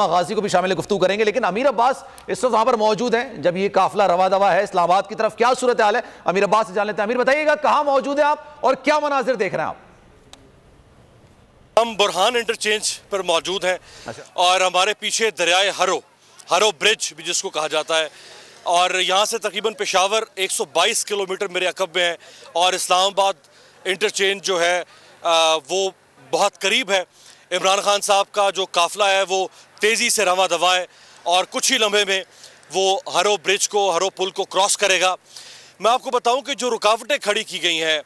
गाजी को भी शामिल गुफ्तगू करेंगे, लेकिन अमीर अब्बास इस वक्त वहां पर मौजूद हैं जब ये काफिला रवा दवा है इस्लामाबाद की तरफ। क्या सूरत हाल है अमीर अब्बास से जान लेते हैं। अमीर बताइएगा कहां मौजूद हैं आप और क्या मनाजिर देख रहे हैं आप? हम बुरहान इंटरचेंज पर मौजूद हैं और हमारे पीछे दरियाए हरो ब्रिज भी जिसको कहा जाता है, और यहाँ से तकरीबन पेशावर 122 किलोमीटर मेरे अकब में है और इस्लामाबाद इंटरचेंज जो है वो बहुत करीब है। इमरान खान साहब का जो काफिला है वो तेज़ी से रवा दवा है और कुछ ही लम्हे में वो हरो ब्रिज को, हरो पुल को क्रॉस करेगा। मैं आपको बताऊं कि जो रुकावटें खड़ी की गई हैं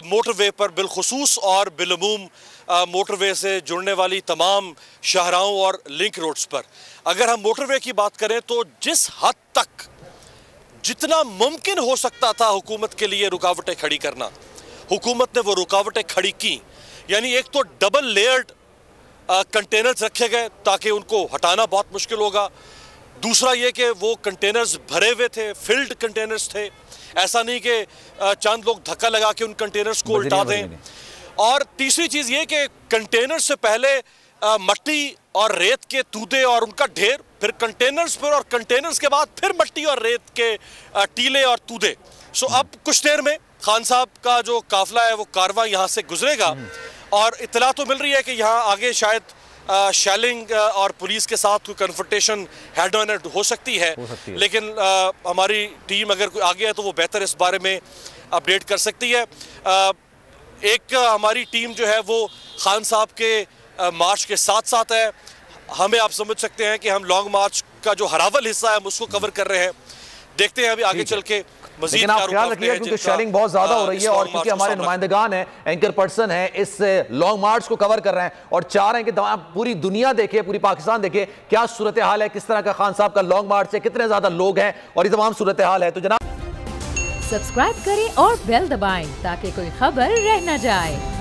मोटरवे पर बिलखुसूस और बिलमूम मोटरवे से जुड़ने वाली तमाम शाहराहों और लिंक रोड्स पर, अगर हम मोटरवे की बात करें तो जिस हद तक जितना मुमकिन हो सकता था हुकूमत के लिए रुकावटें खड़ी करना, हुकूमत ने वो रुकावटें खड़ी की। यानी एक तो डबल लेयर्ड कंटेनर्स रखे गए ताकि उनको हटाना बहुत मुश्किल होगा। दूसरा ये कि वो कंटेनर्स भरे हुए थे, फिल्ड कंटेनर्स थे, ऐसा नहीं कि चंद लोग धक्का लगा के उन कंटेनर्स को उल्टा दें। और तीसरी चीज़ ये कि कंटेनर से पहले मट्टी और रेत के तूदे और उनका ढेर, फिर कंटेनर्स पर, और कंटेनर्स के बाद फिर मट्टी और रेत के टीले और तूदे। सो अब कुछ देर में खान साहब का जो काफिला है वो कारवां यहाँ से गुजरेगा और इत्तला तो मिल रही है कि यहाँ आगे शायद शेलिंग और पुलिस के साथ कोई कन्फ्रंटेशन हेड ऑन हेड हो सकती है। लेकिन हमारी टीम अगर कोई आगे है तो वो बेहतर इस बारे में अपडेट कर सकती है। एक हमारी टीम जो है वो खान साहब के मार्च के साथ साथ है। हमें आप समझ सकते हैं कि हम लॉन्ग मार्च का जो हरावल हिस्सा है हम उसको कवर कर रहे हैं। देखते हैं अभी आगे चल के मज़ीद। लेकिन आप ख्याल रखिएगा क्योंकि शेयरिंग बहुत ज्यादा हो रही है और क्योंकि हमारे नुमाइंदगान हैं, एंकर पर्सन हैं, इस लॉन्ग मार्च को कवर कर रहे हैं और चाह रहे हैं कि पूरी दुनिया देखे, पूरी पाकिस्तान देखे क्या सूरत हाल है, किस तरह का खान साहब का लॉन्ग मार्च है, कितने ज्यादा लोग हैं और ये तमाम सूरत हाल है। तो जनाब सब्सक्राइब करें और बेल दबाएं ताकि कोई खबर रह न जाए।